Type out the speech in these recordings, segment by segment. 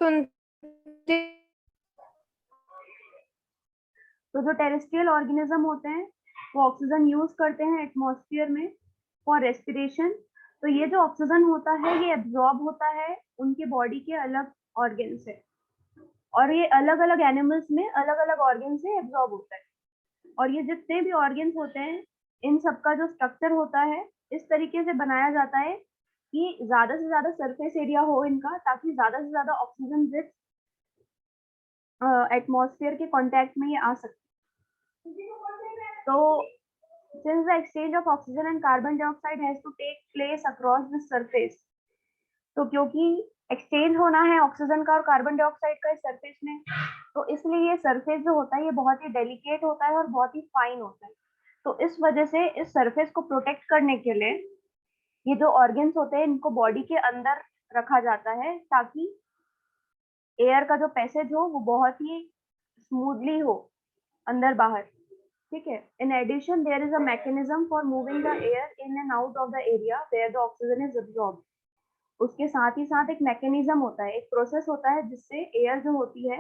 सुनती। तो जो टेरेस्ट्रियल ऑर्गेनिज्म होते हैं वो ऑक्सीजन यूज करते हैं एटमॉस्फेयर में फॉर रेस्पिरेशन। तो ये जो ऑक्सीजन होता है ये एब्जॉर्ब होता है उनके बॉडी के अलग ऑर्गन से, और ये अलग अलग एनिमल्स में अलग अलग ऑर्गन से एब्जॉर्ब होता है। और ये जितने भी ऑर्गन्स होते हैं इन सबका जो स्ट्रक्चर होता है इस तरीके से बनाया जाता है कि ज्यादा से ज्यादा सरफेस एरिया हो इनका, ताकि ज्यादा से ज्यादा ऑक्सीजन रिच एटमॉस्फेयर के कांटेक्ट में ये आ सके। तो since the exchange of oxygen and carbon dioxide has to take place across the surface, तो क्योंकि एक्सचेंज होना है ऑक्सीजन का और कार्बन डाइऑक्साइड का इस सरफेस में, तो इसलिए ये सरफेस जो होता है ये बहुत ही डेलिकेट होता है और बहुत ही फाइन होता है। तो इस वजह से इस सरफेस को प्रोटेक्ट करने के लिए ये जो ऑर्गन्स होते हैं इनको बॉडी के अंदर रखा जाता है, ताकि एयर का जो पैसेज हो वो बहुत ही स्मूथली हो अंदर बाहर। ठीक है। In addition there is a mechanism for moving the air in and out of the area where the oxygen is absorbed. उसके साथ ही साथ एक मैकेनिज्म होता है, एक प्रोसेस होता है जिससे एयर जो होती है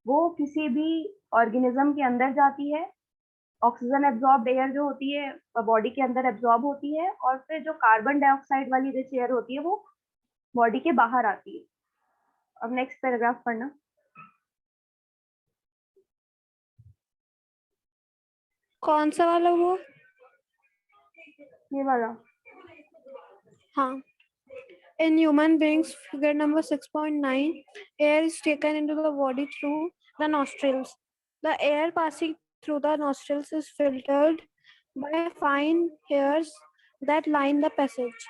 वो किसी भी ऑर्गेनिज्म के अंदर जाती है। ऑक्सीजन एब्जॉर्ब एयर जो होती है बॉडी के अंदर एब्जॉर्ब होती है, और फिर जो कार्बन डाइऑक्साइड वाली रिच एयर होती है वो बॉडी के बाहर आती है। अब नेक्स्ट पैराग्राफ पढ़ना। कौन सा वाला वो? ये वाला। हाँ। In human beings, figure number 6.9, air is taken into the body through the nostrils. The air passing through the nostrils is filtered by fine hairs that line the passage.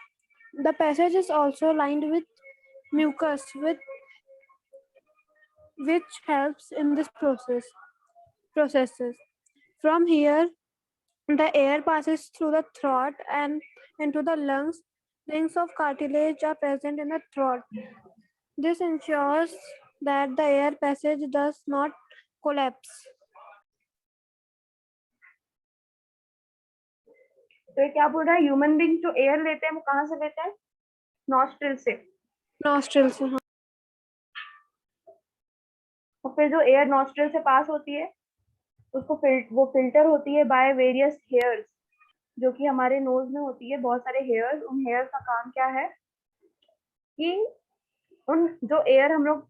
The passage is also lined with mucus, which helps in this processes. From here, the air passes through the throat and into the lungs. Rings of cartilage are present in the throat. This ensures that the air passage does not collapse. तो ये क्या बोल रहा है, human being जो air लेते हैं वो कहाँ से लेते हैं? नॉस्ट्रिल से। Nostrils. और फिर जो एयर नॉस्ट्रिल से पास होती है उसको वो फिल्टर होती है बाय वेरियस हेयर्स, जो कि हमारे नोज में होती है बहुत सारे हेयर्स। उन हेयर्स का काम क्या है कि उन जो एयर हम लोग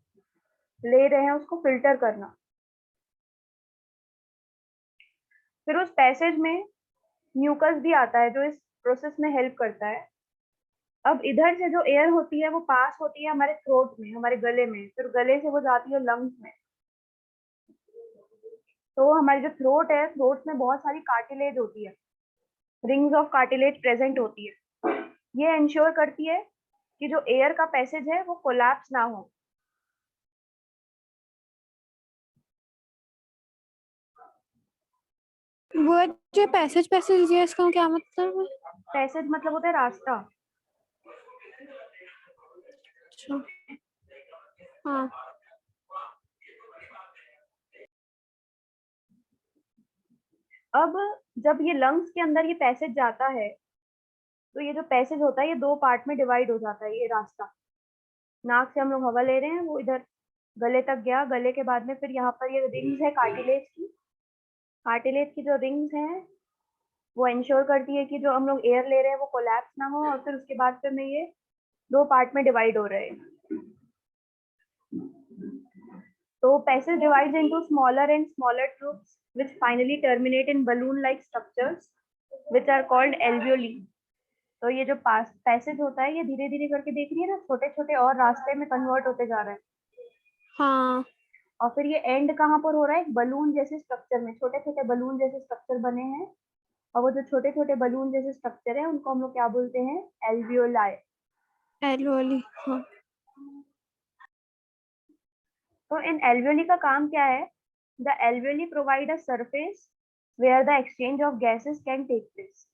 ले रहे हैं उसको फिल्टर करना। फिर उस पैसेज में म्यूकस भी आता है जो इस प्रोसेस में हेल्प करता है। अब इधर से जो एयर होती है वो पास होती है हमारे थ्रोट में, हमारे गले में, फिर गले से वो जाती है लंग्स में। तो हमारी जो थ्रोट है, थ्रोट में बहुत सारी कार्टिलेज होती है, रिंग्स ऑफ कार्टिलेज प्रेजेंट होती है। ये इंश्योर करती है कि जो एयर का पैसेज है वो कोलैप्स ना हो। वो जो पैसेज है इसका क्या मतलब है? पैसेज मतलब होता है रास्ता। अच्छा। हाँ। अब जब ये लंग्स के अंदर ये पैसेज जाता है तो ये जो पैसेज होता है ये दो पार्ट में डिवाइड हो जाता है। ये रास्ता, नाक से हम लोग हवा ले रहे हैं वो इधर गले तक गया, गले के बाद में फिर यहाँ पर ये रिंग्स है कार्टिलेज की। कार्टिलेज की जो रिंग्स हैं वो इंश्योर करती है कि जो हम लोग एयर ले रहे हैं वो कोलैप्स ना हो, और फिर उसके बाद फिर में ये दो पार्ट में डिवाइड हो रहे हैं। तो passage divides into smaller and smaller tubes which finally terminate in balloon like structures which are called alveoli। तो ये जो पैसेज होता है ये धीरे धीरे करके देख रही है ना, छोटे छोटे और रास्ते में कन्वर्ट होते जा रहे हैं। हाँ। और फिर ये एंड कहाँ पर हो रहा है, एक बलून जैसे स्ट्रक्चर में, छोटे छोटे बलून जैसे स्ट्रक्चर बने हैं। और वो जो छोटे छोटे बलून जैसे स्ट्रक्चर है उनको हम लोग क्या बोलते हैं, एल्वियोलाई। एल्वियोली। हाँ। तो इन एल्वियोली का काम क्या है? The alveoli provide a surface where the exchange of gases can take place.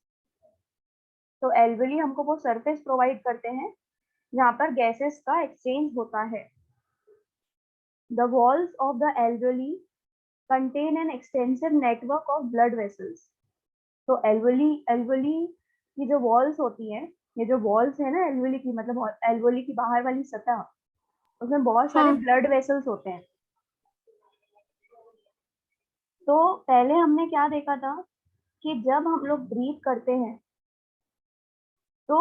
तो एल्वियोली हमको वो सरफेस प्रोवाइड करते हैं जहाँ पर गैसेस का एक्सचेंज होता है। The walls of the alveoli contain an extensive network of blood vessels। तो एल्वियोली एल्वियोली की जो वॉल्स होती हैं, ये जो वॉल्स है ना एल्वियोली की, मतलब एल्वियोली की बाहर वाली सतह, उसमें बहुत सारे हाँ। ब्लड वेसल्स होते हैं। तो पहले हमने क्या देखा था कि जब हम लोग ब्रीथ करते हैं तो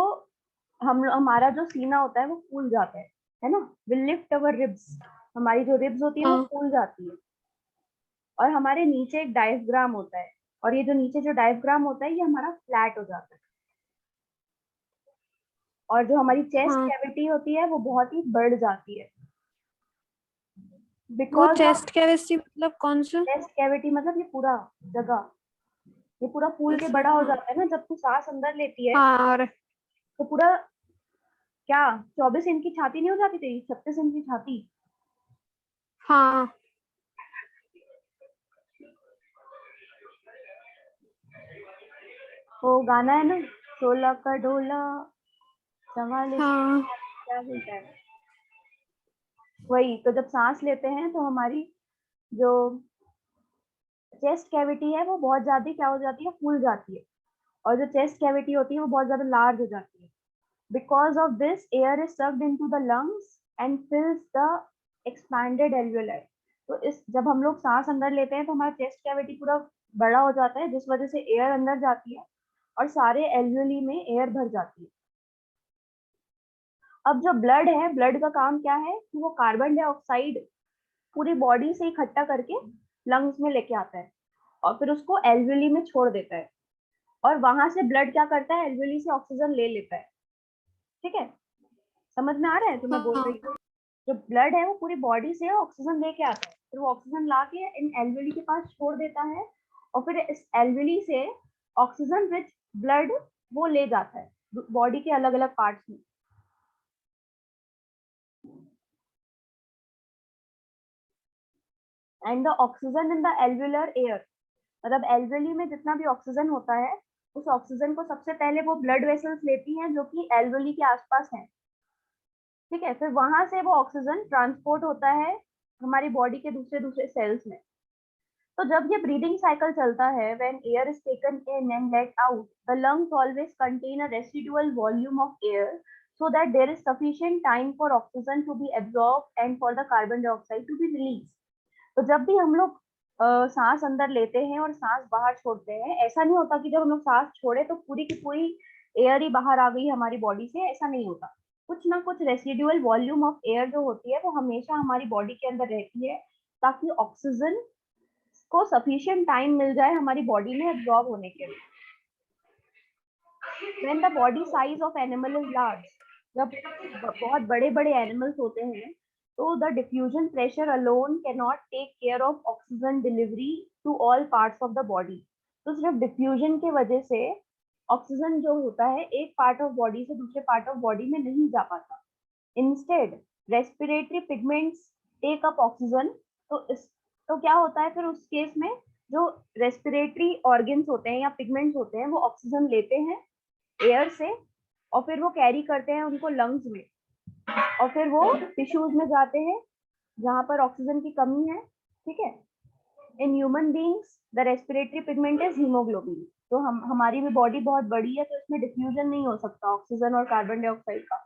हमारा जो सीना होता है वो फूल जाता है ना, विल लिफ्ट अवर रिब्स, हमारी जो रिब्स होती है वो हाँ। फूल जाती है। और हमारे नीचे एक डायफ्राम होता है, और ये जो नीचे जो डायफ्राम होता है ये हमारा फ्लैट हो जाता है। और जो हमारी चेस्ट हाँ। कैविटी होती है वो बहुत ही बढ़ जाती है वो बिकॉज ऑफ चेस्ट कैविटी मतलब कौन सा? चेस्ट कैविटी, मतलब ये पूरा जगह, ये पूरा फूल के अच्छा। बड़ा हो हाँ। जाता है ना जब तू सांस अंदर लेती है। हाँ और तो पूरा क्या 24 इंच की छाती नहीं हो जाती तेरी, 36 इंच की छाती। हाँ। वो गाना है ना, 16 का ढोला 44 हाँ। क्या बोलता है, वही। तो जब सांस लेते हैं तो हमारी जो चेस्ट कैविटी है वो बहुत ज्यादा क्या हो जाती है, फूल जाती है। और जो चेस्ट कैविटी होती है वो बहुत ज्यादा लार्ज हो जाती है। Because of this air is sucked into the lungs and फिल्स the expanded alveoli. तो इस जब हम लोग सांस अंदर लेते हैं तो हमारा चेस्ट कैविटी पूरा बड़ा हो जाता है, जिस वजह से एयर अंदर जाती है और सारे एल्वियोली में एयर भर जाती है। अब जो ब्लड है, ब्लड का काम क्या है कि वो कार्बन डाइऑक्साइड पूरी बॉडी से इकट्ठा करके लंग्स में लेके आता है और फिर उसको एल्वियोली में छोड़ देता है। और वहां से ब्लड क्या करता है, एल्वियोली से ऑक्सीजन ले लेता है। ठीक है, समझ में आ रहा है जो मैं बोल हाँ। रही हूँ? जो ब्लड है वो पूरी बॉडी से ऑक्सीजन लेके आता है, फिर वो ऑक्सीजन ला के इन एल्वियोली के पास छोड़ देता है, और फिर इस एल्वियोली से ऑक्सीजन रिच ब्लड वो ले जाता है बॉडी के अलग अलग पार्ट्स में। And the oxygen in the alveolar air, मतलब एल्वियोली में जितना भी ऑक्सीजन होता है उस ऑक्सीजन को सबसे पहले वो ब्लड वेसल्स लेती हैं जो कि एल्वियोली के आसपास हैं। ठीक है, फिर वहां से वो ऑक्सीजन ट्रांसपोर्ट होता है हमारी बॉडी के दूसरे दूसरे सेल्स में। तो जब ये ब्रीदिंग साइकिल चलता है, when air is taken in and let out, the lungs always contain a residual volume of air so that there is sufficient time for oxygen to be absorbed and for the carbon dioxide to be released. तो जब भी हम लोग सांस अंदर लेते हैं और सांस बाहर छोड़ते हैं, ऐसा नहीं होता कि जब हम लोग सांस छोड़े तो पूरी की पूरी एयर ही बाहर आ गई हमारी बॉडी से, ऐसा नहीं होता। कुछ ना कुछ रेसिडुअल वॉल्यूम ऑफ एयर जो होती है वो हमेशा हमारी बॉडी के अंदर रहती है, ताकि ऑक्सीजन को सफिशिएंट टाइम मिल जाए हमारी बॉडी में एब्जॉर्ब होने के लिए। When the body size of animal is large, जब बहुत बड़े बड़े एनिमल्स होते हैं तो the diffusion pressure alone can not take care of oxygen delivery to all parts of the body. तो सिर्फ डिफ्यूजन की वजह से ऑक्सीजन जो होता है एक पार्ट ऑफ बॉडी से दूसरे पार्ट ऑफ बॉडी में नहीं जा पाता। Instead respiratory pigments take up oxygen. तो क्या होता है फिर उस केस में, जो रेस्पिरेटरी ऑर्गन्स होते हैं या पिगमेंट्स होते हैं वो ऑक्सीजन लेते हैं एयर से और फिर वो कैरी करते हैं उनको लंग्स में, और फिर वो टिश्यूज में जाते हैं जहां पर ऑक्सीजन की कमी है। ठीक है, in human beings the respiratory pigment is haemoglobin. तो हमारी भी बॉडी बहुत बड़ी है तो इसमें डिफ्यूजन नहीं हो सकता ऑक्सीजन और कार्बन डाइऑक्साइड का।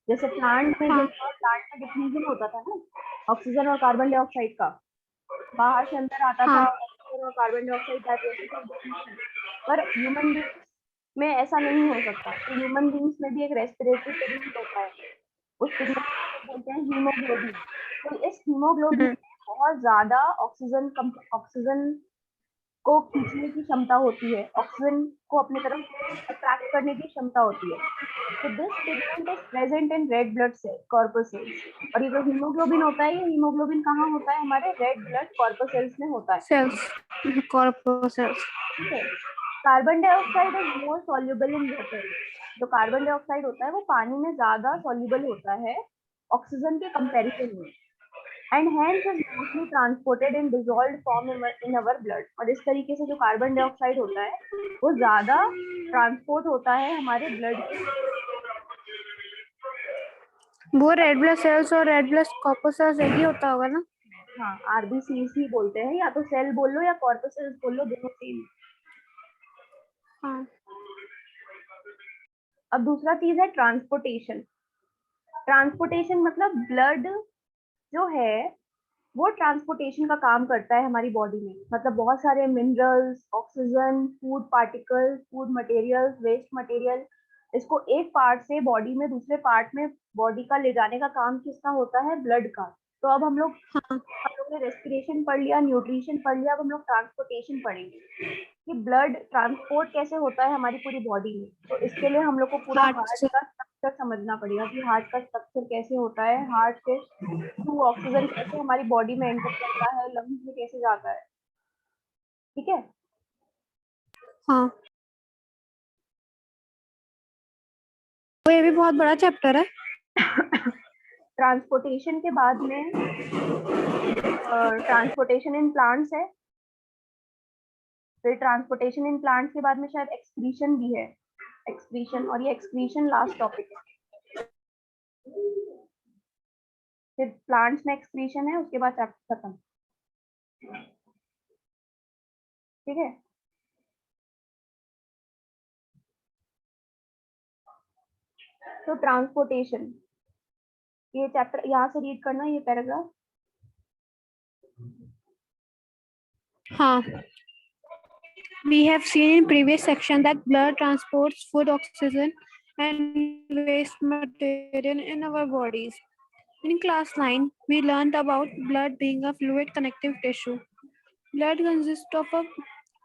जैसे प्लांट में, हाँ। जैसे प्लांट में डिफ्यूजन होता था ना ऑक्सीजन और कार्बन डाइऑक्साइड का, बाहर से अंदर आता था हाँ। ऑक्सीजन और carbon dioxide diversity of diffusion. पर ह्यूमन बींग्स में ऐसा नहीं हो सकता। तो ह्यूमन बींग्स में भी एक रेस्पिरेटरी पिगमेंट होता है, उस पिगमेंट को बोलते हैं हीमोग्लोबिन। तो इस हीमोग्लोबिन हम्म। में बहुत ज्यादा ऑक्सीजन को खींचने की क्षमता होती है, ऑक्सीजन को अपनी तरफ अट्रैक्ट करने की क्षमता होती है। तो this pigment is present in red blood cell corpuscles. और ये जो हीमोग्लोबिन होता है, ये हीमोग्लोबिन कहाँ होता है, हमारे रेड ब्लड कॉर्पसेल्स में होता है। Sales, corpuscles. ठीक है, carbon dioxide is more soluble in water. जो कार्बन डाइऑक्साइड होता है वो पानी में ज्यादा सॉल्युबल होता है ऑक्सीजन के कंपैरिजन में, and hence is mostly transported in dissolved form in our blood. और इस तरीके से जो कार्बन डाइऑक्साइड होता है वो ज्यादा ट्रांसपोर्ट होता है हमारे ब्लड के। वो रेड ब्लड सेल्स और रेड ब्लड कॉर्पोसेल्स एक ही होता होगा ना? हाँ, आरबीसीज ही बोलते हैं, या तो सेल बोल लो या कॉर्पोसेल्स बोल लो, दोनों सेम। हाँ। अब दूसरा चीज है ट्रांसपोर्टेशन। ट्रांसपोर्टेशन मतलब ब्लड जो है वो ट्रांसपोर्टेशन का काम करता है हमारी बॉडी में। मतलब बहुत सारे minerals, oxygen, food particles, food materials, waste material, इसको एक पार्ट से बॉडी में दूसरे पार्ट में बॉडी का ले जाने का काम किसका होता है? ब्लड का। तो अब हम लोग ने रेस्पिरेशन पढ़ लिया, न्यूट्रिशन पढ़ लिया, अब हम लोग ट्रांसपोर्टेशन पढ़ेंगे कि ब्लड ट्रांसपोर्ट कैसे होता है हमारी पूरी बॉडी में। तो इसके लिए हम लोग को पूरा हार्ट हार्ट से। का स्ट्रक्चर समझना पड़ेगा कि हार्ट का स्ट्रक्चर कैसे होता है, हार्ट से थ्रू ऑक्सीजन कैसे हमारी बॉडी में एंटर करता है, लंग्स में कैसे जाता है। ठीक है। हाँ, तो ये भी बहुत बड़ा चैप्टर है। ट्रांसपोर्टेशन के बाद में ट्रांसपोर्टेशन इन प्लांट्स है, फिर ट्रांसपोर्टेशन इन प्लांट्स के बाद में शायद एक्सक्रीशन भी है, एक्सक्रीशन, और ये एक्सक्रीशन लास्ट टॉपिक है। फिर प्लांट्स में एक्सक्रीशन है, उसके बाद चैप्टर खत्म। ठीक है। तो ट्रांसपोर्टेशन, ये चैप्टर यहाँ से रीड करना, ये पैराग्राफ। हाँ, we have seen in previous section that blood transports food, oxygen, and waste material in our bodies. In class 9, we learned about blood being a fluid connective tissue. Blood consists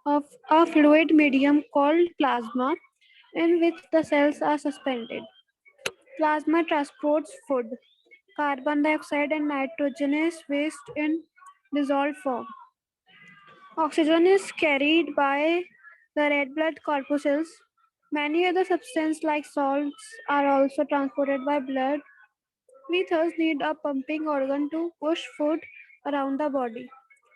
of a fluid medium called plasma, in which the cells are suspended. Plasma transports food, carbon dioxide, and nitrogenous waste in dissolved form. Oxygen is carried by the red blood corpuscles. Many other substances like salts are also transported by blood. We thus need a pumping organ to push food around the body,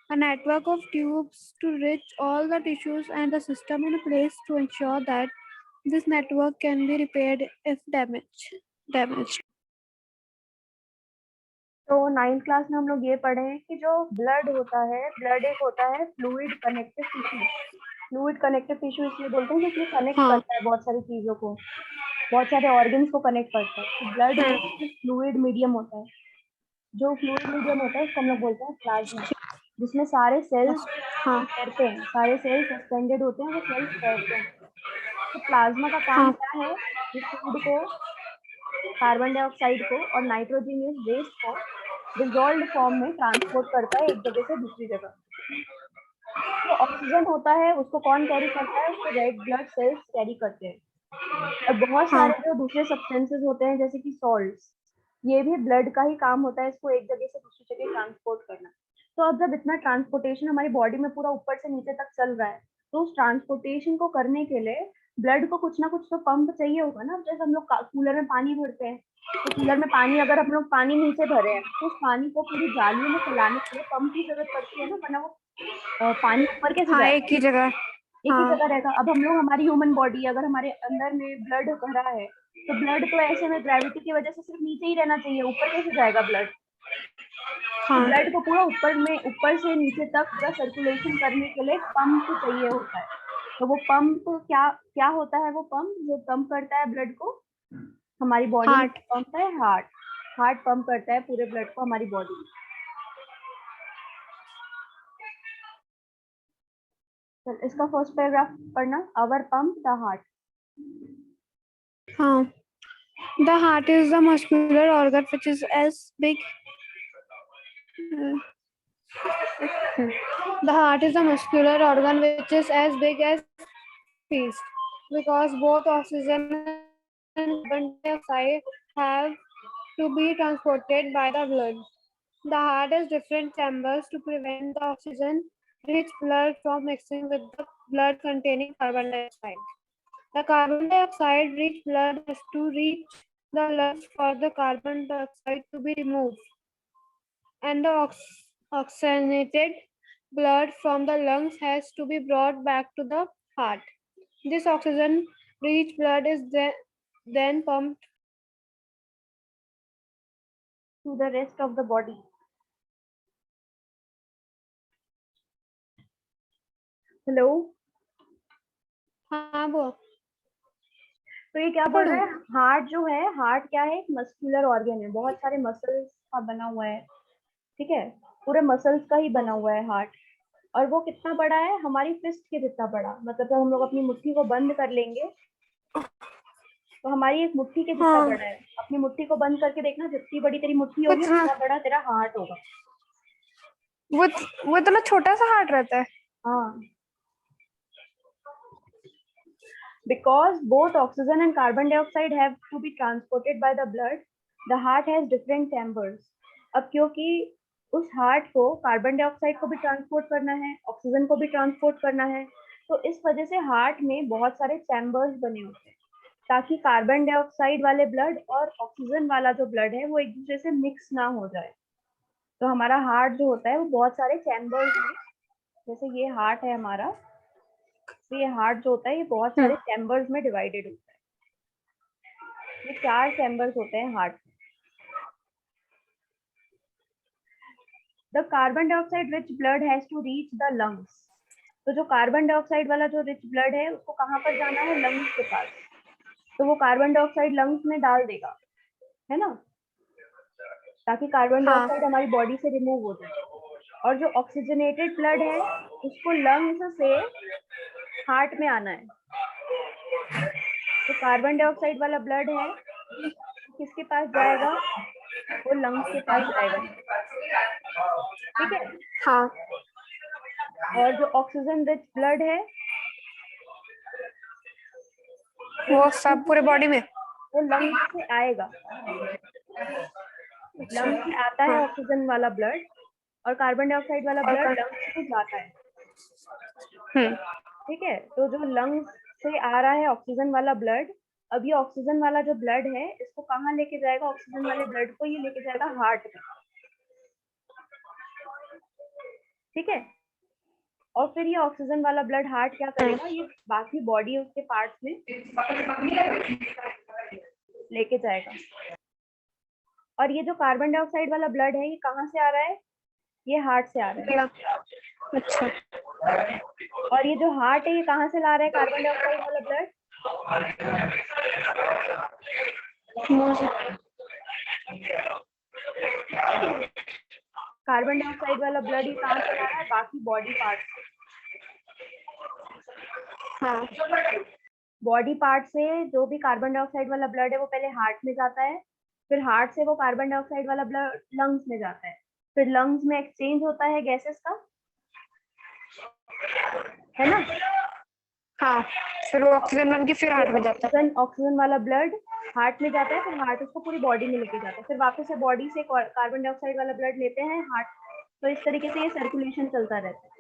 a network of tubes to reach all the tissues and the system in place to ensure that this network can be repaired if damaged. तो 9th class में हम लोग ये पढ़े हैं कि जो blood होता है, ब्लड एक होता है fluid connective tissue. Fluid connective tissue इसलिए बोलते हैं क्योंकि कनेक्ट हाँ, करता है बहुत सारी चीजों को, बहुत सारे ऑर्गन्स को कनेक्ट करता है। तो ब्लड एक फ्लूइड मीडियम होता है। जो फ्लूइड मीडियम होता है उसको हम लोग बोलते हैं प्लाज्मा, जिसमें सारे सेल्स हाँ, तैरते हैं, सारे सेल्स सस्पेंडेड होते हैं, वो सेल्स तैरते हैं। तो प्लाज्मा का काम हाँ, क्या है? कि फूड को, कार्बन डाइऑक्साइड को और नाइट्रोजनियस वेस्ट को डिसॉल्व्ड फॉर्म में ट्रांसपोर्ट करता है एक जगह से दूसरी जगह। जो ऑक्सीजन होता है उसको कौन कैरी करता है? उसको रेड ब्लड सेल्स कैरी करते हैं। और बहुत हाँ, सारे जो दूसरे सब्सटेंसेस होते हैं जैसे कि सॉल्ट्स, ये भी ब्लड का ही काम होता है, इसको एक जगह से दूसरी जगह ट्रांसपोर्ट करना। तो अब जब इतना ट्रांसपोर्टेशन हमारी बॉडी में पूरा ऊपर से नीचे तक चल रहा है, तो उस ट्रांसपोर्टेशन को करने के लिए ब्लड को कुछ ना कुछ तो पंप चाहिए होगा ना। जैसे हम लोग कूलर में पानी भरते हैं, तो कूलर में पानी, अगर हम लोग पानी नीचे भरे हैं तो उस पानी को पूरी जालियों में फैलाने के लिए पंप की जरूरत पड़ती है ना, वरना वो पानी ऊपर कैसे हाँ, जाएगा? एक ही जगह। एक ही हाँ, जगह रहेगा। अब हम लोग, हमारी ह्यूमन बॉडी, अगर हमारे अंदर में ब्लड भरा है, तो ब्लड तो ऐसे में ग्रेविटी की वजह से सिर्फ नीचे ही रहना चाहिए, ऊपर कैसे जाएगा ब्लड? तो हाँ, ब्लड को पूरा ऊपर से नीचे तक पूरा सर्कुलेशन करने के लिए पंप चाहिए होता है। तो वो पंप क्या क्या होता है? वो पंप जो पंप करता है ब्लड को हमारी बॉडी में, हार्ट। पंप है हार्ट। हार्ट पंप करता है पूरे ब्लड को हमारी बॉडी में। चल इसका फर्स्ट पैराग्राफ पढ़ना, आवर पंप द हार्ट। हाँ, the heart is the muscular organ which is as big. The heart is a muscular organ which is as big as fist because both oxygen and carbon dioxide have to be transported by the blood. The heart has different chambers to prevent the oxygen-rich blood from mixing with the blood containing carbon dioxide. The carbon dioxide-rich blood has to reach the lungs for the carbon dioxide to be removed, and the oxygenated blood from the lungs has to be brought back to the heart. This oxygen-rich blood is then pumped to the rest of the body. Hello. हाँ वो तो ये क्या बोल रहा है? Heart जो है, हार्ट क्या है? एक मस्कुलर ऑर्गन है, बहुत सारे मसल्स का बना हुआ है। ठीक है, पूरे मसल्स का ही बना हुआ है हार्ट। और वो कितना बड़ा है, हमारी फिस्ट के जितना बड़ा, मतलब जब हम लोग अपनी मुट्ठी को बंद कर लेंगे तो हमारी एक मुट्ठी के जितना हाँ बड़ा है। अपनी मुट्ठी को बंद करके देखना, जितनी बड़ी तेरी मुट्ठी होगी उतना उतना बड़ा तेरा हार्ट होगा। वो इतना छोटा सा हार्ट रहता है। हाँ, because both oxygen and carbon dioxide have to be transported by the blood, the heart has different chambers. अब क्योंकि उस हार्ट को कार्बन डाइऑक्साइड को भी ट्रांसपोर्ट करना है, ऑक्सीजन को भी ट्रांसपोर्ट करना है, तो इस वजह से हार्ट में बहुत सारे चैम्बर्स बने होते हैं, ताकि कार्बन डाइऑक्साइड वाले ब्लड और ऑक्सीजन वाला जो ब्लड है वो एक दूसरे से मिक्स ना हो जाए। तो हमारा हार्ट जो होता है वो बहुत सारे चैम्बर्स में, जैसे ये हार्ट है हमारा, तो ये हार्ट जो होता है ये बहुत सारे चैम्बर्स में डिवाइडेड होता है। ये 4 चैम्बर्स होते हैं हार्ट में। The carbon dioxide rich blood has to reach the lungs. तो जो कार्बन डाइऑक्साइड वाला जो रिच ब्लड है उसको कहाँ पर जाना है, लंग्स के पास। तो वो कार्बन डाइऑक्साइड लंग्स में डाल देगा, है ना, ताकि कार्बन हाँ डाइऑक्साइड हमारी बॉडी से रिमूव हो जाए। और जो ऑक्सीजनेटेड ब्लड है उसको लंग्स से हार्ट में आना है। तो कार्बन डाइऑक्साइड वाला ब्लड है किसके पास जाएगा, वो लंग्स के पास जाएगा, ठीक है। हाँ और जो ऑक्सीजन रिच ब्लड है वो सब पूरे बॉडी में। वो लंग्स से आएगा। लंग्स से आता है हाँ ऑक्सीजन वाला ब्लड, और कार्बन डाइऑक्साइड वाला और ब्लड लंग्स से जाता है, हम्म ठीक है। तो जो लंग्स से आ रहा है ऑक्सीजन वाला ब्लड, अब ये ऑक्सीजन वाला जो ब्लड है इसको कहाँ लेके जाएगा, ऑक्सीजन वाले ब्लड को ये लेके जाएगा हार्ट में, ठीक है। और फिर ये ऑक्सीजन वाला ब्लड हार्ट क्या करेगा, ये बाकी बॉडी उसके पार्ट्स में लेके जाएगा। और ये जो कार्बन डाइऑक्साइड वाला ब्लड है ये कहाँ से आ रहा है, ये हार्ट से आ रहा है। अच्छा और ये जो हार्ट है ये कहाँ से ला रहा है कार्बन डाइऑक्साइड वाला ब्लड, कार्बन डाइऑक्साइड वाला ब्लड ये कहाँ से ला रहा है, बाकी बॉडी पार्ट से। हाँ बॉडी पार्ट से जो भी कार्बन डाइऑक्साइड वाला ब्लड है वो पहले हार्ट में जाता है, फिर हार्ट से वो कार्बन डाइऑक्साइड वाला ब्लड लंग्स में जाता है, फिर लंग्स में एक्सचेंज होता है गैसेस का, है ना। हाँ फिर वो ऑक्सीजन बन के फिर हार्ट में जाता है। ऑक्सीजन वाला ब्लड हार्ट में जाता है, फिर हार्ट उसको पूरी बॉडी में लेके जाता है, फिर वापस से बॉडी से कार्बन डाइऑक्साइड वाला ब्लड लेते हैं हार्ट। तो इस तरीके से ये सर्कुलेशन चलता रहता है।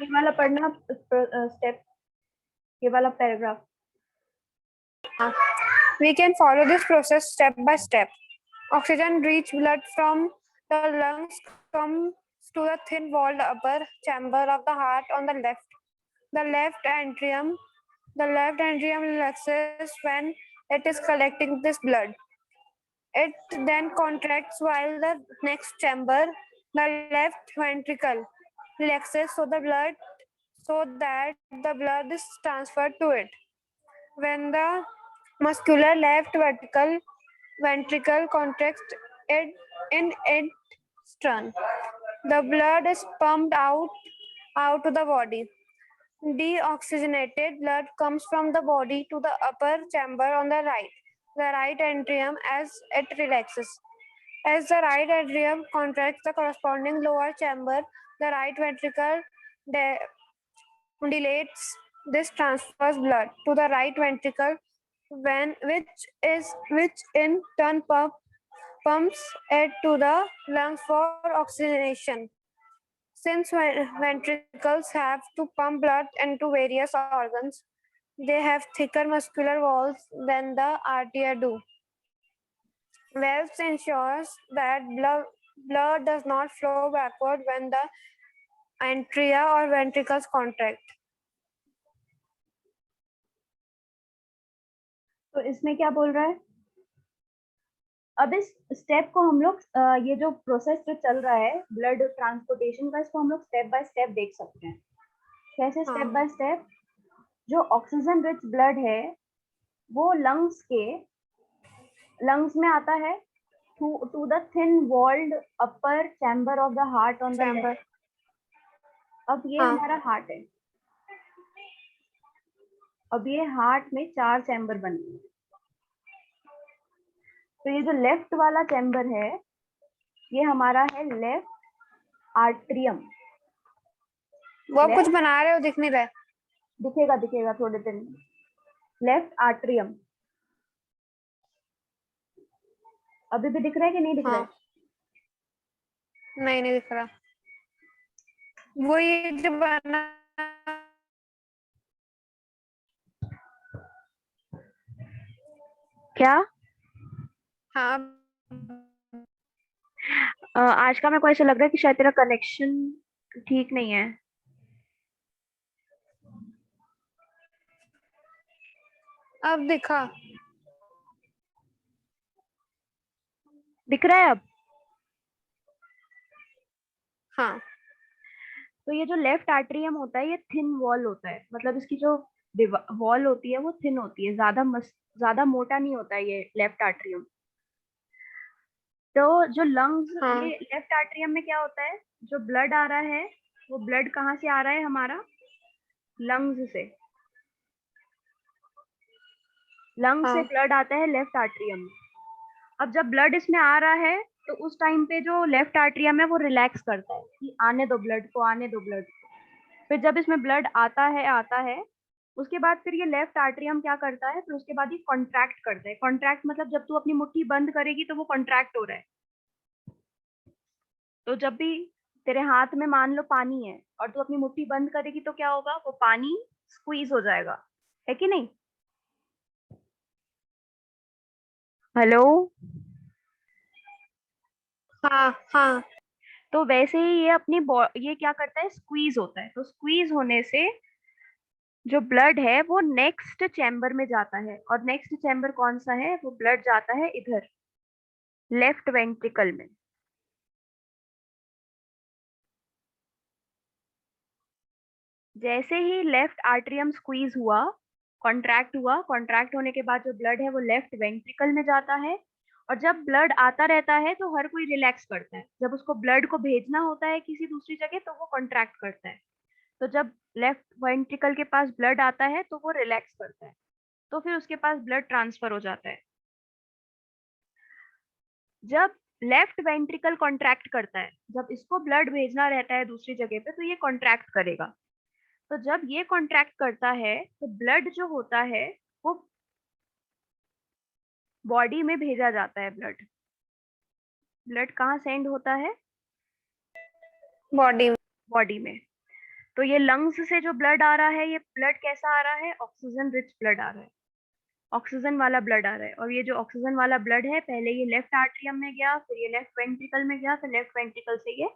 ये वाला पढ़ना स्टेप, ये वाला paragraph. We can follow this process step by step. Oxygen rich blood from the lungs comes to the thin walled upper chamber of the heart on the left. The left atrium relaxes when it is collecting this blood. It then contracts while the next chamber, the left ventricle, relaxes so that the blood is transferred to it. When the muscular left ventricle contracts it in its turn, the blood is pumped out to the body. Deoxygenated blood comes from the body to the upper chamber on the right atrium as it relaxes. As the right atrium contracts the corresponding lower chamber, the right ventricle dilates. This transfers blood to the right ventricle, which in turn pumps it to the lungs for oxygenation. Since ventricles have to pump blood into various organs, they have thicker muscular walls than the artery do. Valves ensures that blood does not flow backward when the atria or ventricles contract. तो इसमें क्या बोल रहा है, अब इस step को हम लोग ये जो प्रोसेस जो चल रहा है ब्लड ट्रांसपोर्टेशन का, इसको हम लोग स्टेप बाय स्टेप देख सकते हैं। कैसे स्टेप बाय स्टेप, जो ऑक्सीजन रिच ब्लड है वो लंग्स में आता है to the thin walled upper chamber of the heart on the left. Chamber. अब ये हाँ हमारा हार्ट है। अब ये हार्ट में 4 चैम्बर बने हैं। तो ये जो लेफ्ट वाला चैम्बर है ये हमारा है लेफ्ट आर्ट्रियम। वो आप कुछ बना रहे हो, दिख नहीं रहा है। दिखेगा थोड़े दिन। लेफ्ट आर्ट्रियम अभी भी दिख रहा है कि नहीं दिख रहा हाँ है? नहीं दिख रहा। वो ये जो बना। क्या? हाँ आज का मेरे को ऐसा लग रहा है कि शायद तेरा कनेक्शन ठीक नहीं है। अब दिखा। दिख रहा है अब? हाँ तो ये जो लेफ्ट आर्ट्रियम होता है ये थिन वॉल होता है, मतलब इसकी जो वॉल होती है वो थिन होती है, ज्यादा मोटा नहीं होता है ये लेफ्ट आर्ट्रियम। तो जो लंग्स, हाँ ये लेफ्ट आर्ट्रियम में क्या होता है, जो ब्लड आ रहा है वो ब्लड कहाँ से आ रहा है हमारा? लंग्स से। लंग्स से हाँ ब्लड आता है लेफ्ट आर्ट्रियम में। अब जब ब्लड इसमें आ रहा है तो उस टाइम पे जो लेफ्ट आर्ट्रियम है वो रिलैक्स करता है कि आने दो ब्लड को, आने दो ब्लड को। फिर जब इसमें ब्लड आता है उसके बाद फिर ये लेफ्ट आर्ट्रियम क्या करता है, फिर उसके बाद ये कॉन्ट्रैक्ट करता है। कॉन्ट्रैक्ट मतलब जब तू अपनी मुट्ठी बंद करेगी तो वो कॉन्ट्रैक्ट हो रहा है। तो जब भी तेरे हाथ में मान लो पानी है और तू अपनी मुट्ठी बंद करेगी तो क्या होगा, वो पानी स्क्वीज हो जाएगा, है कि नहीं? हेलो? हाँ हाँ तो वैसे ही ये ये क्या करता है, स्क्वीज होता है। तो स्क्वीज होने से जो ब्लड है वो नेक्स्ट चैम्बर में जाता है, और नेक्स्ट चैम्बर कौन सा है, वो ब्लड जाता है इधर लेफ्ट वेंट्रिकल में। जैसे ही लेफ्ट आर्ट्रियम स्क्वीज हुआ, कॉन्ट्रैक्ट होने के बाद जो ब्लड है वो लेफ्ट वेंट्रिकल में जाता है। और जब ब्लड आता रहता है तो हर कोई रिलैक्स करता है। जब उसको ब्लड को भेजना होता है किसी दूसरी जगह तो वो कॉन्ट्रैक्ट करता है। तो जब लेफ्ट वेंट्रिकल के पास ब्लड आता है तो वो रिलैक्स करता है, तो फिर उसके पास ब्लड ट्रांसफर हो जाता है। जब लेफ्ट वेंट्रिकल कॉन्ट्रैक्ट करता है, जब इसको ब्लड भेजना रहता है दूसरी जगह पे, तो ये कॉन्ट्रैक्ट करेगा। तो जब ये कॉन्ट्रैक्ट करता है तो ब्लड जो होता है वो बॉडी में भेजा जाता है। ब्लड ब्लड कहाँ सेंड होता है? बॉडी। बॉडी में। तो ये लंग्स से जो ब्लड आ रहा है, ये ब्लड कैसा आ रहा है? ऑक्सीजन रिच ब्लड आ रहा है, ऑक्सीजन वाला ब्लड आ रहा है। और ये जो ऑक्सीजन वाला ब्लड है पहले ये लेफ्ट आर्ट्रियम में गया, फिर ये लेफ्ट वेंट्रिकल में गया, फिर लेफ्ट वेंट्रिकल से ये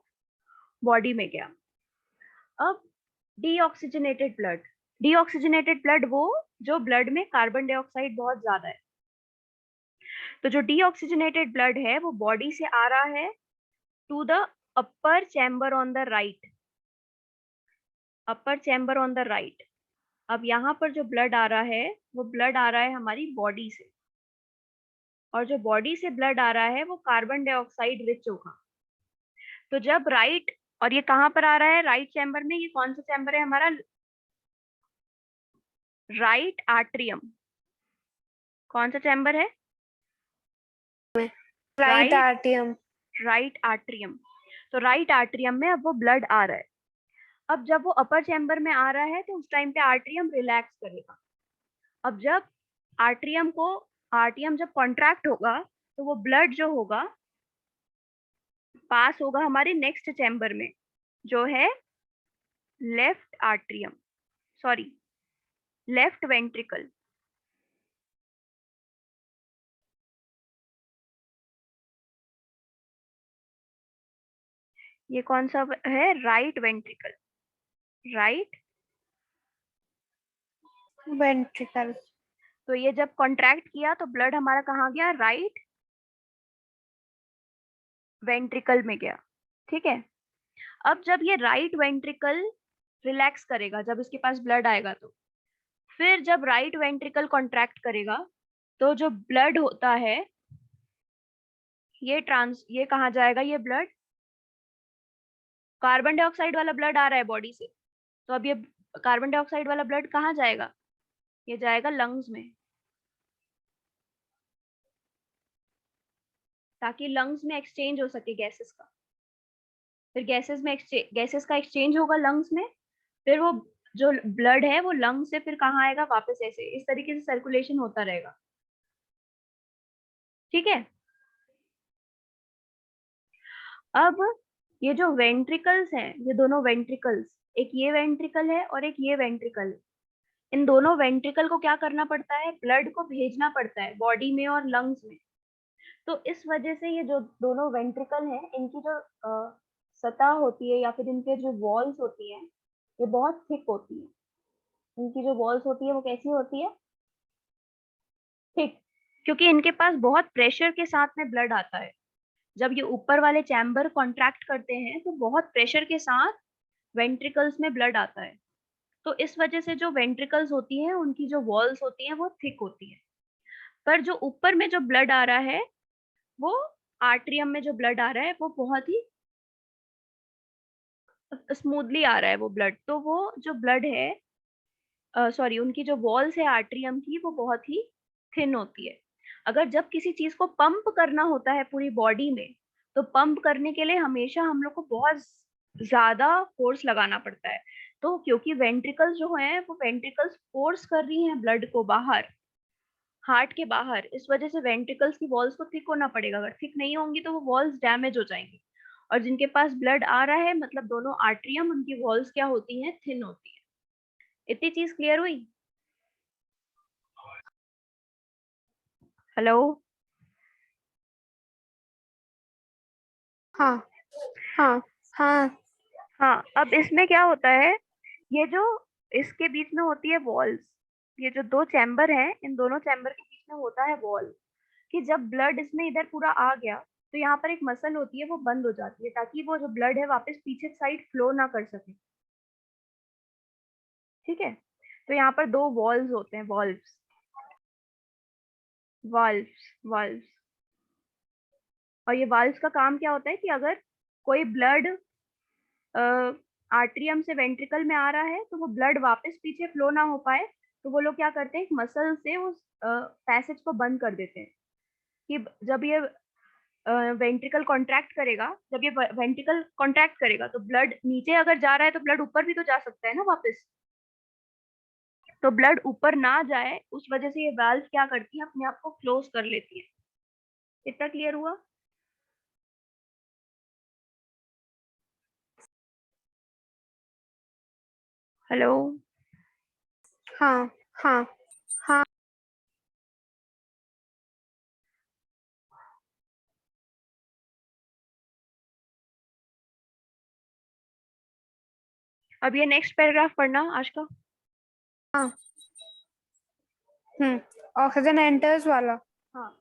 बॉडी में गया। अब डीऑक्सीजनेटेड ब्लड वो जो ब्लड में कार्बन डाइऑक्साइड बहुत ज्यादा है। तो जो डीऑक्सीजनेटेड ब्लड है वो बॉडी से आ रहा है to the upper chamber on the right, upper chamber on the right. अब यहाँ पर जो ब्लड आ रहा है वो ब्लड आ रहा है हमारी बॉडी से, और जो बॉडी से ब्लड आ रहा है वो कार्बन डाइऑक्साइड रिच होगा। तो जब राइट, और ये कहाँ पर आ रहा है? राइट चैम्बर में। ये कौन सा चैम्बर है हमारा? Right atrium. कौन सा चैम्बर है? राइट आर्टियम। Right atrium. तो राइट आर्ट्रियम में अब वो ब्लड आ रहा है। अब जब वो अपर चैम्बर में आ रहा है तो उस टाइम पे आर्ट्रियम रिलैक्स करेगा। अब जब आर्ट्रियम जब कॉन्ट्रैक्ट होगा तो वो ब्लड जो होगा पास होगा हमारे नेक्स्ट चैम्बर में, जो है left atrium, sorry left ventricle. ये कौन सा है? Right ventricle. राइट। वेंट्रिकल। तो ये जब कॉन्ट्रैक्ट किया तो ब्लड हमारा कहाँ गया? राइट वेंट्रिकल में गया। ठीक है। अब जब ये राइट वेंट्रिकल रिलैक्स करेगा, जब इसके पास ब्लड आएगा फिर जब राइट वेंट्रिकल कॉन्ट्रैक्ट करेगा तो जो ब्लड होता है ये कहाँ जाएगा? ये ब्लड, कार्बन डाइऑक्साइड वाला ब्लड आ रहा है बॉडी से, तो अब ये कार्बन डाइऑक्साइड वाला ब्लड कहाँ जाएगा? ये जाएगा लंग्स में, ताकि लंग्स में एक्सचेंज हो सके गैसेस का। फिर गैसेस का एक्सचेंज होगा लंग्स में, फिर वो जो ब्लड है वो लंग से फिर कहाँ आएगा? वापस ऐसे इस तरीके से सर्कुलेशन होता रहेगा। ठीक है। अब ये जो वेंट्रिकल्स हैं, ये दोनों वेंट्रिकल्स, एक ये वेंट्रिकल है और एक ये वेंट्रिकल है, इन दोनों वेंट्रिकल को क्या करना पड़ता है? ब्लड को भेजना पड़ता है बॉडी में और लंग्स में। तो इस वजह से ये जो दोनों वेंट्रिकल हैं, इनकी जो सतह होती है या फिर इनके जो वॉल्स होती हैं, ये बहुत थिक होती है। इनकी जो वॉल्स होती है वो कैसी होती है? थिक, क्योंकि इनके पास बहुत प्रेशर के साथ में ब्लड आता है। जब ये ऊपर वाले चैम्बर कॉन्ट्रैक्ट करते हैं तो बहुत प्रेशर के साथ वेंट्रिकल्स में ब्लड आता है। तो इस वजह से जो वेंट्रिकल्स होती हैं, उनकी जो वॉल्स होती हैं वो थिक होती है। पर जो ऊपर में जो ब्लड आ रहा है, वो आर्ट्रियम में जो ब्लड आ रहा है वो बहुत ही स्मूथली आ रहा है वो ब्लड। तो वो जो ब्लड है, सॉरी, उनकी जो वॉल्स है आर्ट्रियम की, वो बहुत ही थिन होती है। अगर जब किसी चीज को पंप करना होता है पूरी बॉडी में, तो पंप करने के लिए हमेशा हम लोग को बहुत ज्यादा फोर्स लगाना पड़ता है। तो क्योंकि वेंट्रिकल्स जो हैं, वो वेंट्रिकल्स फोर्स कर रही हैं ब्लड को बाहर, हार्ट के बाहर, इस वजह से वेंट्रिकल्स की वॉल्स को थिक होना पड़ेगा। अगर थिक नहीं होंगी तो वो वॉल्स डैमेज हो जाएंगी। और जिनके पास ब्लड आ रहा है, मतलब दोनों आर्ट्रियम, उनकी वॉल्स क्या होती हैं? थिन होती है। इतनी चीज क्लियर हुई? हेलो? हाँ हाँ हाँ हाँ, अब इसमें क्या होता है, ये जो इसके बीच में होती है वॉल्स, ये जो दो चैम्बर हैं, इन दोनों चैम्बर के बीच में होता है वॉल, कि जब ब्लड इसमें इधर पूरा आ गया तो यहाँ पर एक मसल होती है, वो बंद हो जाती है, ताकि वो जो ब्लड है वापस पीछे साइड फ्लो ना कर सके। ठीक है। तो यहाँ पर दो वॉल्स होते हैं, वॉल्व्स, वाल्व्स, वाल्व्स। और ये वाल्व्स का काम क्या होता है कि अगर कोई ब्लड आर्ट्रियम से वेंट्रिकल में आ रहा है, तो वो ब्लड वापस पीछे फ्लो ना हो पाए, तो वो लोग क्या करते हैं, एक मसल से उस पैसेज को बंद कर देते हैं, कि जब ये वेंट्रिकल कॉन्ट्रैक्ट करेगा, जब ये वेंट्रिकल कॉन्ट्रैक्ट करेगा तो ब्लड नीचे अगर जा रहा है तो ब्लड ऊपर भी तो जा सकता है ना वापस। तो ब्लड ऊपर ना जाए, उस वजह से ये वाल्व क्या करती है, अपने आप को क्लोज कर लेती है। इतना क्लियर हुआ? हेलो? हाँ हाँ हाँ अब ये नेक्स्ट पैराग्राफ पढ़ना आज का। हाँ। ऑक्सीजन एंटर्स वाला। हाँ।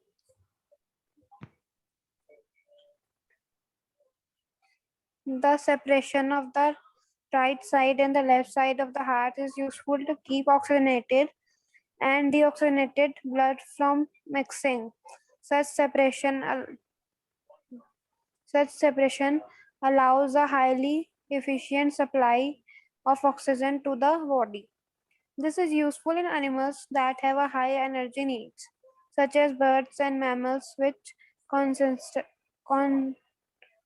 The separation of the right side and the left side of the heart is useful to keep oxygenated and deoxygenated blood from mixing. Such separation, such separation allows a highly efficient supply of oxygen to the body. This is useful in animals that have a high energy needs, such as birds and mammals, which con-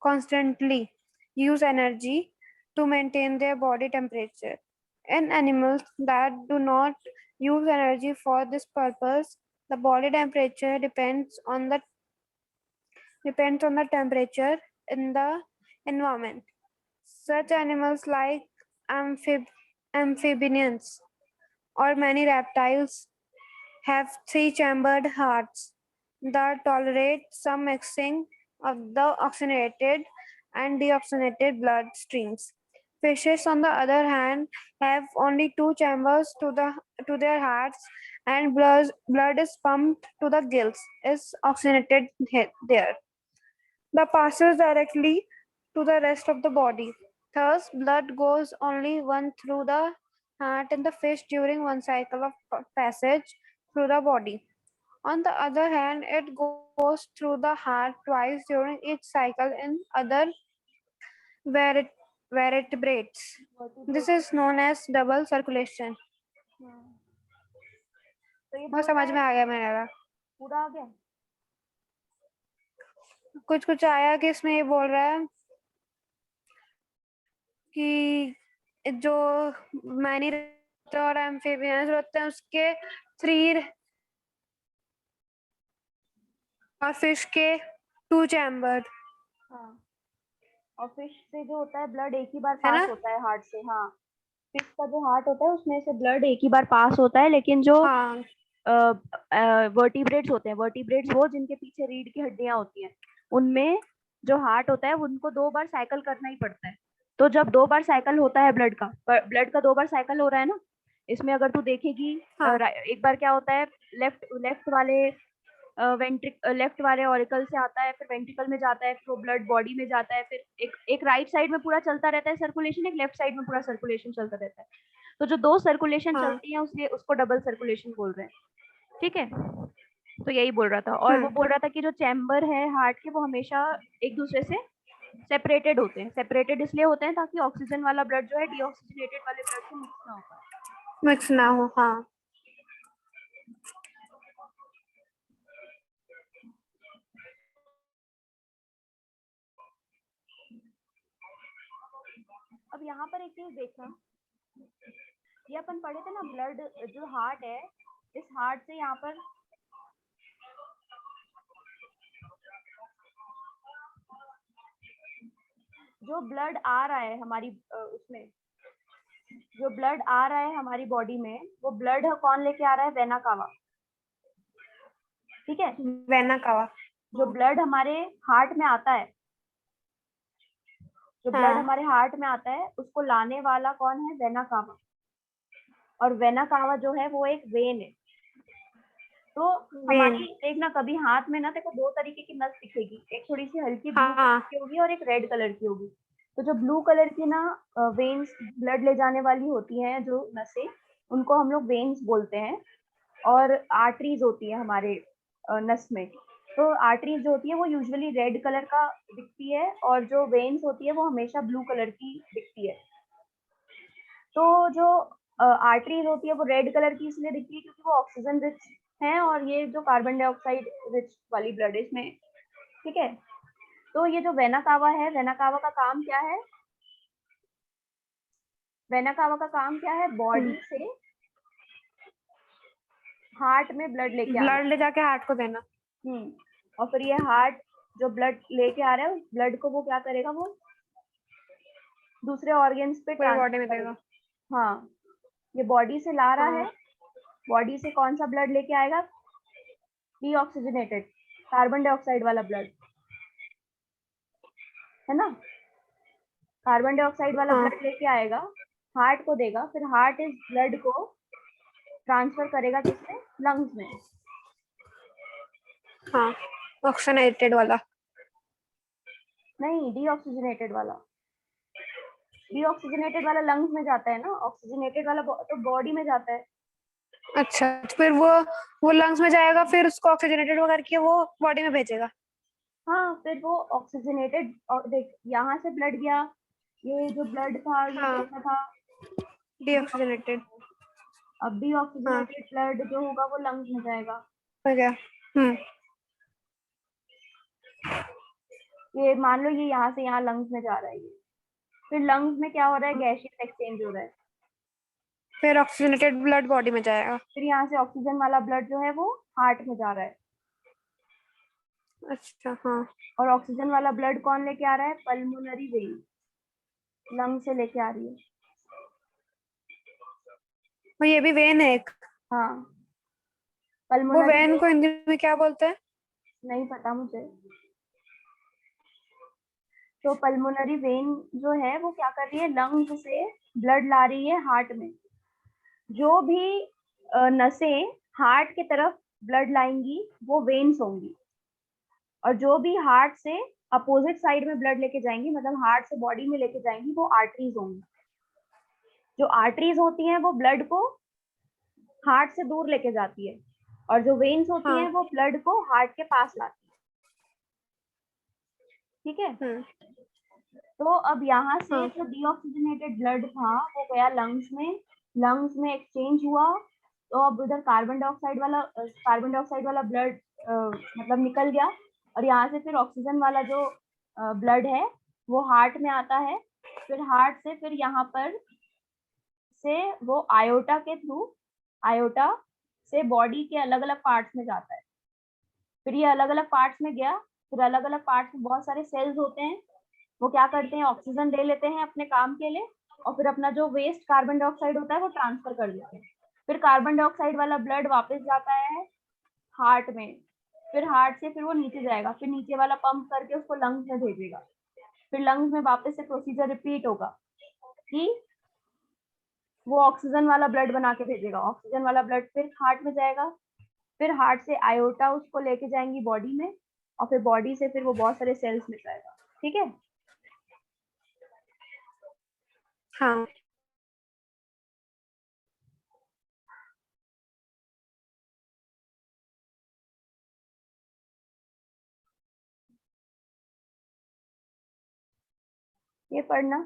constantly use energy to maintain their body temperature. In animals that do not use energy for this purpose, the body temperature depends on the temperature in the environment. Such animals like amphibians or many reptiles have three-chambered hearts that tolerate some mixing of the oxygenated and deoxygenated blood streams. Fishes, on the other hand, have only two chambers to their hearts, and blood is pumped to the gills, is oxygenated there. The passes directly to the rest of the body. Thus, blood goes only one through the heart in the fish during one cycle of passage through the body. On the other hand, it goes through the heart twice during each cycle in other vert- vertebrates. This is known as double circulation. तो ये वो बोल रहा समझ है में आ गया मेरा। पूरा आ गया। कुछ कुछ आया कि इसमें ये बोल रहा है कि जो मैनी और एम्फीबियंस होते हैं उसके 3 और फिश के 2 चैम्बर हाँ, और फिश से जो होता है ब्लड एक ही बार है पास ना। होता है हार्ट से। हाँ, फिश का जो हार्ट होता है उसमें से ब्लड एक ही बार पास होता है, लेकिन जो हाँ वर्टिब्रेट्स होते हैं, वर्टिब्रेट्स वो जिनके पीछे रीढ़ की हड्डियां होती हैं, उनमें जो हार्ट होता है उनको 2 बार साइकिल करना ही पड़ता है। तो जब 2 बार साइकिल होता है ब्लड का 2 बार साइकिल हो रहा है ना, इसमें अगर तू देखेगी हाँ एक बार क्या होता है, लेफ्ट वाले लेफ्ट वाले ऑरिकल से आता है, फिर वेंट्रिकल में जाता है, फिर वो ब्लड बॉडी में जाता है, फिर एक राइट साइड में पूरा चलता रहता है सर्कुलेशन, एक लेफ्ट साइड में पूरा सर्कुलेशन चलता रहता है। तो जो 2 सर्कुलेशन हाँ चलती है उसको डबल सर्कुलेशन बोल रहे हैं। ठीक है, तो यही बोल रहा था। और वो बोल रहा था कि जो चैम्बर है हार्ट के वो हमेशा एक दूसरे से सेपरेटेड होते हैं। सेपरेटेड इसलिए होते हैं ताकि ऑक्सीजन वाला ब्लड जो है डीऑक्सीजनेटेड वाले ब्लड से मिक्स ना हो पाए। मिक्स ना हो। हाँ अब यहाँ पर एक चीज देखना, ये अपन पढ़े थे ना, ब्लड जो हार्ट है, इस हार्ट से यहाँ पर जो ब्लड आ रहा है हमारी उसमें जो ब्लड आ रहा है हमारी बॉडी में, वो ब्लड कौन लेके आ रहा है? Vena cava. ठीक है, वेना कावा। जो ब्लड हमारे हार्ट में आता है, जो ब्लड हाँ हमारे हार्ट में आता है उसको लाने वाला कौन है? Vena cava. और वेना कावा जो है वो एक वेन है। तो वेन। हमारी देखना, कभी हाथ में ना देखो 2 तरीके की नस दिखेगी, एक थोड़ी सी हल्की ब्लू हाँ की होगी और एक रेड कलर की होगी। तो जो ब्लू कलर की ना वेन्स ब्लड ले जाने वाली होती हैं, जो नसें, उनको हम लोग वेन्स बोलते हैं। और आर्टरीज होती है हमारे नस में। तो आर्टरीज जो होती है वो यूजुअली रेड कलर का दिखती है, और जो वेन्स होती है वो हमेशा ब्लू कलर की दिखती है। तो जो आर्टरीज होती है वो रेड कलर की इसलिए दिखती है क्योंकि वो ऑक्सीजन रिच है, और ये जो कार्बन डाइऑक्साइड रिच वाली ब्लड है इसमें। ठीक है, तो ये जो वेना कावा है, वेना कावा का काम क्या है? वेना कावा का काम क्या है? बॉडी से हार्ट में ब्लड लेके आना। ब्लड ले जाके हार्ट को देना। और फिर ये हार्ट जो ब्लड लेके आ रहा है, उस ब्लड को वो क्या करेगा? वो दूसरे ऑर्गन्स पे पूरी बॉडी ट्रांसफर में देगा। करेगा। हाँ, ये बॉडी से ला रहा हाँ है। बॉडी से कौन सा ब्लड लेके आएगा? डीऑक्सीजनेटेड कार्बन डाइऑक्साइड वाला ब्लड, है ना। कार्बन डाइऑक्साइड वाला हाँ ब्लड लेके आएगा, हार्ट को देगा, फिर हार्ट इस ब्लड को ट्रांसफर करेगा किसमें? लंग्स में। हाँ ऑक्सीजनेटेड वाला। नहीं, डीऑक्सीजनेटेड वाला। डीऑक्सीजनेटेड वाला लंग्स में जाता है ना, ऑक्सीजनेटेड वाला तो बॉडी में जाता है। अच्छा तो फिर वो लंग्स में जाएगा, फिर उसको ऑक्सीजनेटेड वगैरह करके वो बॉडी में भेजेगा। हाँ, फिर वो ऑक्सीजनेटेड, देख यहाँ से ब्लड गया, ये जो ब्लड था ये हाँ कैसा था? डीऑक्सीजनेटेड। अब हाँ डीऑक्सीजनेटेड ब्लड जो होगा वो लंग्स में जाएगा। हो गया। ये मान लो ये यहाँ से यहाँ लंग्स में जा रहा है, ये फिर लंग्स में क्या हो रहा है? गैसियस एक्सचेंज हो रहा है। फिर ऑक्सीजनेटेड ब्लड बॉडी में जाएगा। फिर यहाँ से ऑक्सीजन वाला ब्लड जो है वो हार्ट में जा रहा है। अच्छा हाँ। और ऑक्सीजन वाला ब्लड कौन लेके आ रहा है? पल्मोनरी वेन, लंग से लेके आ रही है। और ये भी वेन है एक। हाँ, वो पल्मोनरी वेन वेन को हिंदी में क्या बोलते हैं? नहीं पता मुझे। तो पल्मोनरी वेन जो है वो क्या कर रही है? लंग्स से ब्लड ला रही है हार्ट में। जो भी नसें हार्ट की तरफ ब्लड लाएंगी वो वेन्स होंगी, और जो भी हार्ट से अपोजिट साइड में ब्लड लेके जाएंगी, मतलब हार्ट से बॉडी में लेके जाएंगी, वो आर्टरीज होंगी। जो आर्टरीज होती हैं वो ब्लड को हार्ट से दूर लेके जाती है, और जो वेन्स होती हैं हाँ। वो ब्लड को हार्ट के पास लाती है। ठीक है, तो अब यहाँ से हाँ। जो डीऑक्सीजनेटेड ब्लड था वो गया लंग्स में एक्सचेंज हुआ, तो अब उधर कार्बन डाइऑक्साइड वाला ब्लड मतलब निकल गया, और यहाँ से फिर ऑक्सीजन वाला जो ब्लड है वो हार्ट में आता है, फिर हार्ट से फिर यहाँ पर से वो आयोटा से बॉडी के अलग अलग पार्ट्स में जाता है। फिर ये अलग अलग पार्ट्स में गया, फिर अलग अलग पार्ट्स में बहुत सारे सेल्स होते हैं, वो क्या करते हैं, ऑक्सीजन ले लेते हैं अपने काम के लिए, और फिर अपना जो वेस्ट कार्बन डाइऑक्साइड होता है वो ट्रांसफर कर देते हैं। फिर कार्बन डाइऑक्साइड वाला ब्लड वापस जाता है हार्ट में, फिर हार्ट से फिर वो नीचे जाएगा, फिर नीचे वाला पंप करके उसको लंग्स में भेजेगा, फिर लंग्स में वापस से प्रोसीजर रिपीट होगा कि वो ऑक्सीजन वाला ब्लड बना के भेजेगा, ऑक्सीजन वाला ब्लड फिर हार्ट में जाएगा, फिर हार्ट से आयोटा उसको लेके जाएंगी बॉडी में, और फिर बॉडी से फिर वो बहुत सारे सेल्स में जाएगा। ठीक है, हाँ। ये पढ़ना,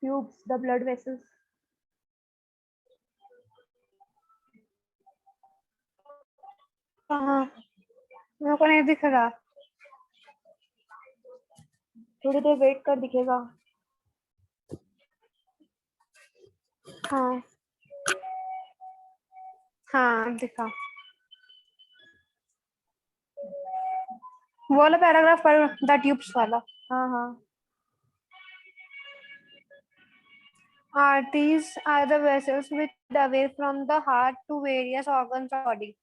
ट्यूब्स द ब्लड वेसल्स। हाँ, मेरे को नहीं दिख रहा। थोड़ी देर वेट कर, दिखेगा। हाँ। हाँ दिखा। वो वाला पैराग्राफ पढ़, द ट्यूब्स वाला। हाँ हाँ, Arteries are the vessels which lead the way from the heart to various organs of the body.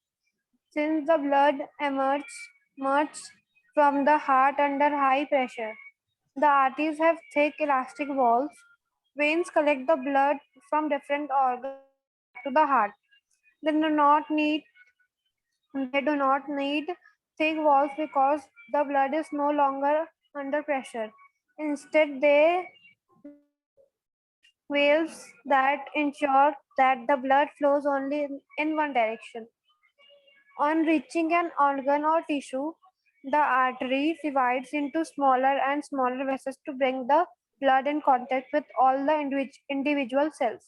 Since the blood emerges from the heart under high pressure, the arteries have thick elastic walls. Veins collect the blood from different organs to the heart. They do not need thick walls because the blood is no longer under pressure. Instead, they valves that ensure that the blood flows only in one direction. On reaching an organ or tissue, the artery divides into smaller and smaller vessels to bring the blood in contact with all the individual cells.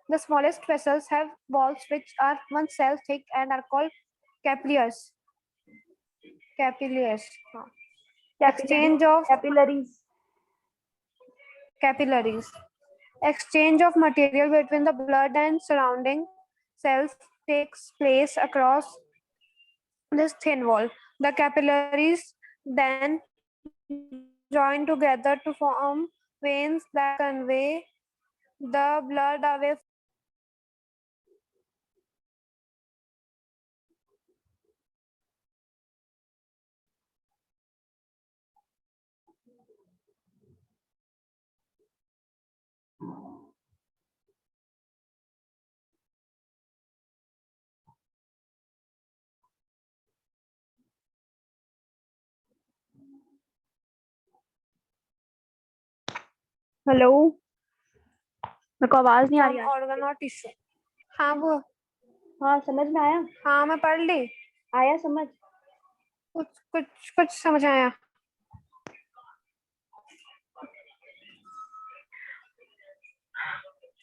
The smallest vessels have walls which are 1 cell thick and are called capillaries. Capillaries. हाँ. Exchange of capillaries. capillaries. Exchange of material between the blood and surrounding cells takes place across this thin wall. The capillaries then join together to form veins that convey the blood away. Hello, मेरे को आवाज नहीं आ From रही organ or tissue. हाँ वो, हाँ समझ में आया, हाँ मैं पढ़ ली। आया समझ। कुछ कुछ कुछ समझ आया।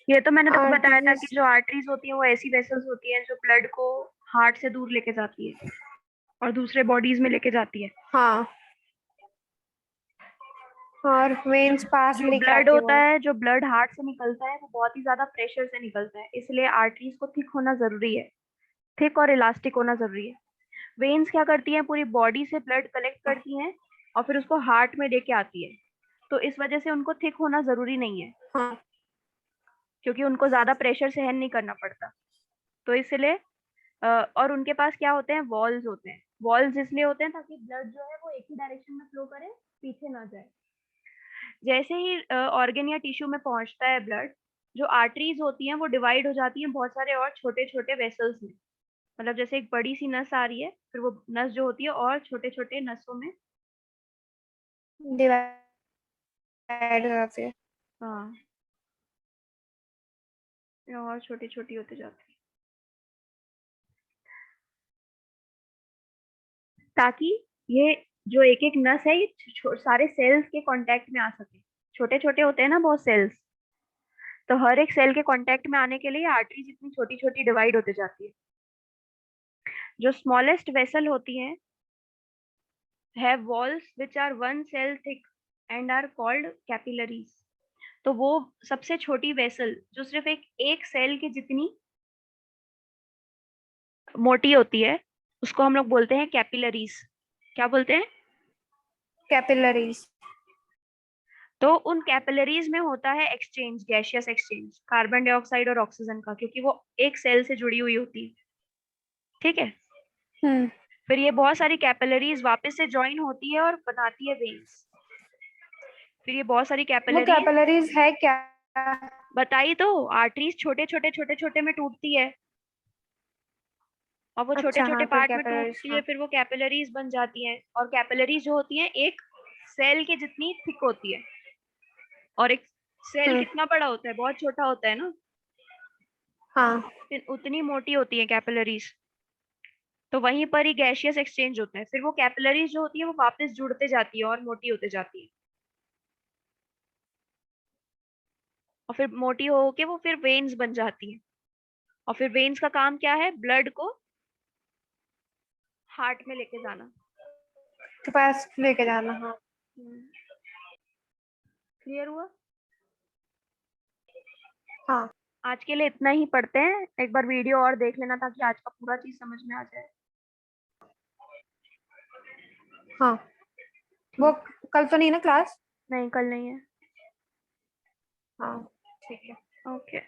ये तो मैंने तुमको बताया था Arteries. कि जो आर्टरीज होती हैं वो ऐसी वेसल्स होती हैं जो ब्लड को हार्ट से दूर लेके जाती है और दूसरे बॉडीज में लेके जाती है। हाँ, और वेन्स पास जो लेके ब्लड आती है होता वो। है, जो ब्लड हार्ट से निकलता है वो बहुत ही ज्यादा प्रेशर से निकलता है, इसलिए आर्टरीज को थिक होना जरूरी है, थिक और इलास्टिक होना जरूरी है। वेन्स क्या करती हैं, पूरी बॉडी से ब्लड कलेक्ट करती हैं और फिर उसको हार्ट में लेके आती है, तो इस वजह से उनको थिक होना जरूरी नहीं है, हाँ। क्योंकि उनको ज्यादा प्रेशर सहन नहीं करना पड़ता। तो इसलिए और उनके पास क्या होते हैं, वॉल्स होते हैं। वॉल्स इसलिए होते हैं ताकि ब्लड जो है वो एक ही डायरेक्शन में फ्लो करे, पीछे ना जाए। जैसे ही ऑर्गन या टिश्यू में पहुंचता है ब्लड, जो आर्टरीज होती हैं वो डिवाइड हो जाती हैं बहुत सारे और छोटे छोटे वेसल्स में। मतलब जैसे एक बड़ी सी नस आ रही है, फिर वो नस जो होती है और छोटे छोटे नसों में, डिवाइड करती है। हाँ, और छोटी छोटी होती जाती है, ताकि ये जो एक एक नस है ये सारे सेल्स के कांटेक्ट में आ सके। छोटे छोटे होते हैं ना बहुत सेल्स, तो हर एक सेल के कांटेक्ट में आने के लिए आर्टरी जितनी छोटी छोटी डिवाइड होते जाती है। जो स्मॉलेस्ट वेसल होती हैं have walls which are 1 cell thick and are called capillaries। तो वो सबसे छोटी वेसल जो सिर्फ एक सेल की जितनी मोटी होती है उसको हम लोग बोलते हैं कैपिलरीज। क्या बोलते हैं? कैपिलरीज। तो उन कैपिलरीज में होता है exchange, gaseous exchange carbon dioxide और ऑक्सीजन का, क्योंकि वो एक सेल से जुड़ी हुई होती है। ठीक है, फिर ये बहुत सारी कैपिलरीज वापस से ज्वाइन होती है और बनाती है वेन्स। फिर ये बहुत सारी वो कैपिलरीज कैपिलरीज है क्या? बताई तो, आर्टरीज छोटे छोटे छोटे छोटे में टूटती है और वो छोटे अच्छा छोटे हाँ, फिर पार्ट में कैपिलरीज। टूटती है, हाँ। फिर वो कैपिलरीज बन जाती हैं। और कैपिलरीज जो होती हैं एक सेल के जितनी थिक होती है, और एक सेल कितना बड़ा होता है, बहुत छोटा होता है ना, हाँ। फिर उतनी मोटी होती है कैपिलरीज। तो वहीं पर ही गैसियस एक्सचेंज होता है। फिर वो कैपिलरीज जो होती है वो वापस जुड़ते जाती है और मोटी होते जाती है, और फिर मोटी हो के वो फिर वेन्स बन जाती है। और फिर वेन्स का काम क्या है? ब्लड को हार्ट में लेके जाना। के पास लेके जाना। हाँ। क्लियर हुआ? हाँ। आज के लिए इतना ही पढ़ते हैं, एक बार वीडियो और देख लेना ताकि आज का पूरा चीज समझ में आ जाए। हाँ, वो कल तो नहीं ना क्लास? नहीं, कल नहीं है। हाँ, ठीक है। ओके।